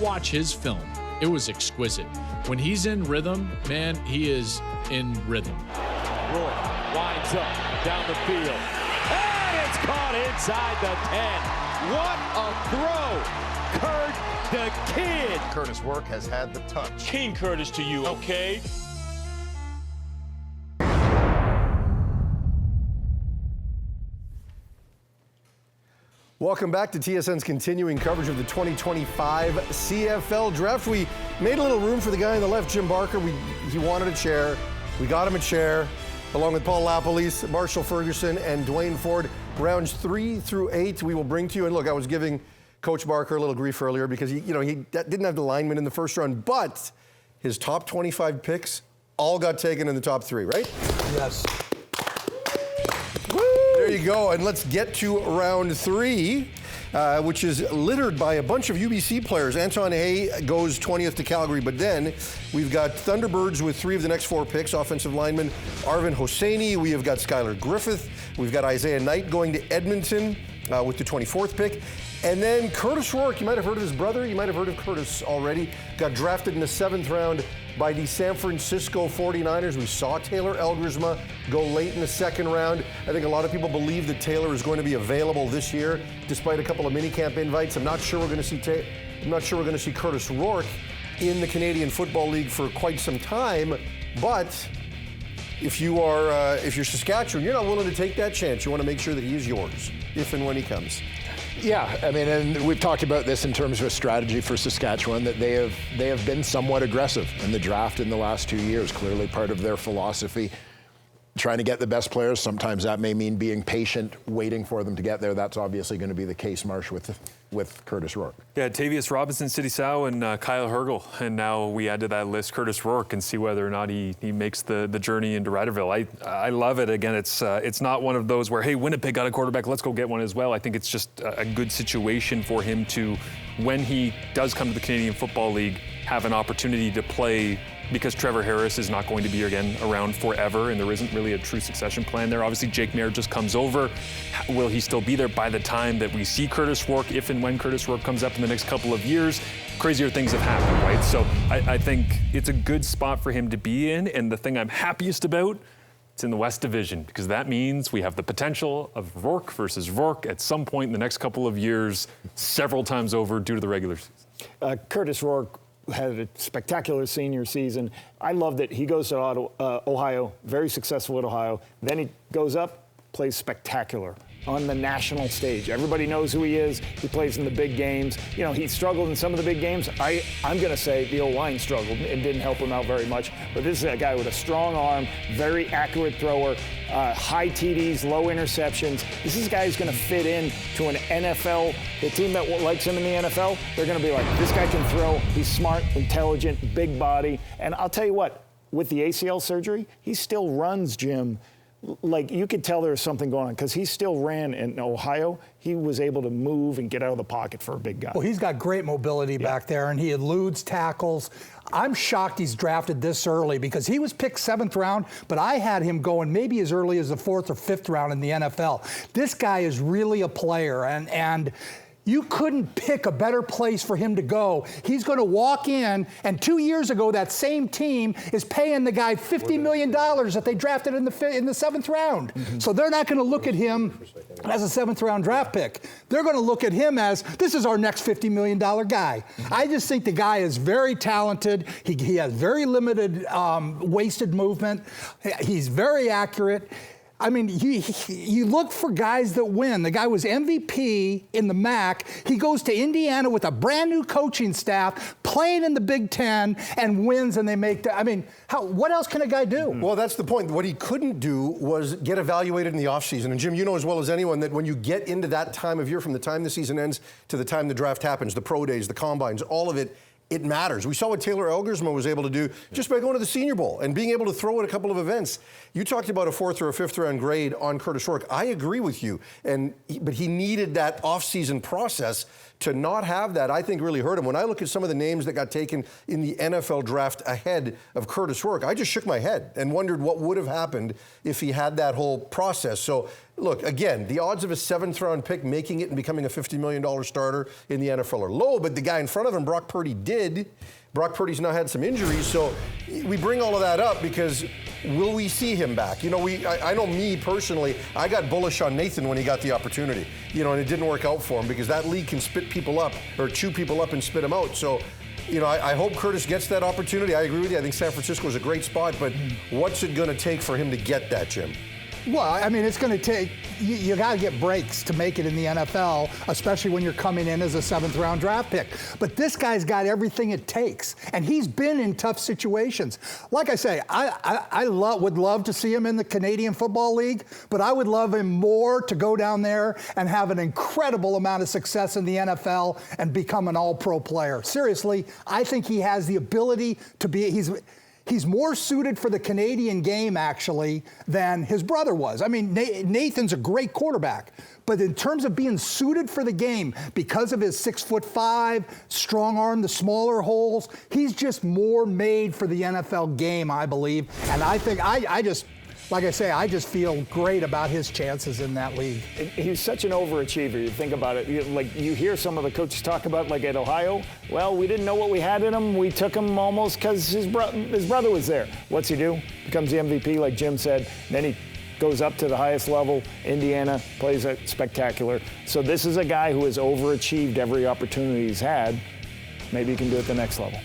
watch his film, it was exquisite. When he's in rhythm, man, he is in rhythm. Rourke winds up down the field. And it's caught inside the 10. What a throw! Kurt the Kid. Kurtis Rourke has had the touch. King Curtis to you, okay? Welcome back to TSN's continuing coverage of the 2025 CFL Draft. We made a little room for the guy on the left, Jim Barker. He wanted a chair. We got him a chair, along with Paul Lapalisse, Marshall Ferguson, and Dwayne Ford. Rounds 3 through 8 we will bring to you. And look, I was giving Coach Barker a little grief earlier because he didn't have the lineman in the first round, but his top 25 picks all got taken in the top 3, right? Yes. There you go, and let's get to round 3, which is littered by a bunch of UBC players. Anton Hay goes 20th to Calgary, but then we've got Thunderbirds with 3 of the next 4 picks. Offensive lineman Arvin Hosseini. We have got Skylar Griffith. We've got Isaiah Knight going to Edmonton with the 24th pick. And then Kurtis Rourke, you might have heard of his brother. You might have heard of Kurtis already. Got drafted in the 7th round by the San Francisco 49ers. We saw Taylor Elgersma go late in the 2nd round. I think a lot of people believe that Taylor is going to be available this year, despite a couple of minicamp invites. I'm not sure we're going to see Kurtis Rourke in the Canadian Football League for quite some time. But if you're Saskatchewan, you're not willing to take that chance. You want to make sure that he is yours if and when he comes. Yeah, I mean, and we've talked about this in terms of a strategy for Saskatchewan, that they have been somewhat aggressive in the draft in the last 2 years, clearly part of their philosophy. Trying to get the best players, sometimes that may mean being patient, waiting for them to get there. That's obviously going to be the case, Marsh, with Kurtis Rourke. Yeah, Tavius Robinson, City Sow, and Kyle Hergel. And now we add to that list Kurtis Rourke and see whether or not he makes the journey into Riderville. I love it. Again, it's not one of those where, hey, Winnipeg got a quarterback, let's go get one as well. I think it's just a good situation for him to, when he does come to the Canadian Football League, have an opportunity to play, because Trevor Harris is not going to be, again, around forever, and there isn't really a true succession plan there. Obviously, Jake Mayer just comes over. Will he still be there by the time that we see Kurtis Rourke, if and when Kurtis Rourke comes up in the next couple of years? Crazier things have happened, right? So I think it's a good spot for him to be in, and the thing I'm happiest about, it's in the West Division, because that means we have the potential of Rourke versus Rourke at some point in the next couple of years, several times over due to the regular season. Kurtis Rourke had a spectacular senior season. I love that he goes to Ohio, very successful at Ohio. Then he goes up, plays spectacular on the national stage. Everybody knows who he is. He plays in the big games. You know, he struggled in some of the big games. I'm going to say the O-line struggled and didn't help him out very much. But this is a guy with a strong arm, very accurate thrower, high TDs, low interceptions. This is a guy who's going to fit in to an NFL. The team that likes him in the NFL, they're going to be like, this guy can throw. He's smart, intelligent, big body. And I'll tell you what, with the ACL surgery, he still runs, Jim. Like, you could tell there was something going on because he still ran in Ohio. He was able to move and get out of the pocket for a big guy. Well, he's got great mobility back there, and he eludes tackles. I'm shocked he's drafted this early because he was picked 7th round, but I had him going maybe as early as the 4th or 5th round in the NFL. This guy is really a player, and you couldn't pick a better place for him to go. He's going to walk in, and 2 years ago, that same team is paying the guy $50 million that they drafted in the 7th round. Mm-hmm. So they're not going to look at him as a 7th round draft pick. They're going to look at him as, this is our next $50 million guy. Mm-hmm. I just think the guy is very talented. He has very limited wasted movement. He's very accurate. I mean, you look for guys that win. The guy was MVP in the MAC. He goes to Indiana with a brand new coaching staff, playing in the Big Ten, and wins, and they make the, I mean, what else can a guy do? Well, that's the point. What he couldn't do was get evaluated in the offseason. And Jim, you know as well as anyone that when you get into that time of year, from the time the season ends to the time the draft happens, the pro days, the combines, all of it, it matters. We saw what Taylor Elgersma was able to do just by going to the Senior Bowl and being able to throw at a couple of events. You talked about a 4th or a 5th round grade on Kurtis Rourke. I agree with you, but he needed that off-season process to not have that, I think really hurt him. When I look at some of the names that got taken in the NFL draft ahead of Kurtis Rourke, I just shook my head and wondered what would have happened if he had that whole process. So look, again, the odds of a 7th-round pick making it and becoming a $50 million starter in the NFL are low, but the guy in front of him, Brock Purdy, did. Brock Purdy's now had some injuries, so we bring all of that up because will we see him back? You know, I know me personally, I got bullish on Nathan when he got the opportunity, you know, and it didn't work out for him because that league can spit people up or chew people up and spit them out. So, you know, I hope Kurtis gets that opportunity. I agree with you. I think San Francisco is a great spot, but what's it going to take for him to get that, Jim? Well, I mean, it's going to take, you got to get breaks to make it in the NFL, especially when you're coming in as a 7th-round draft pick. But this guy's got everything it takes, and he's been in tough situations. Like I say, I would love to see him in the Canadian Football League, but I would love him more to go down there and have an incredible amount of success in the NFL and become an all-pro player. Seriously, I think he has the ability to be, he's more suited for the Canadian game, actually, than his brother was. I mean, Nathan's a great quarterback, but in terms of being suited for the game, because of his 6'5", strong arm, the smaller holes, he's just more made for the NFL game, I believe. And I think, like I say, I just feel great about his chances in that league. He's such an overachiever. You think about it. You hear some of the coaches talk about, like at Ohio, well, we didn't know what we had in him. We took him almost because his brother was there. What's he do? Becomes the MVP, like Jim said. Then he goes up to the highest level. Indiana plays it spectacular. So this is a guy who has overachieved every opportunity he's had. Maybe he can do it at the next level.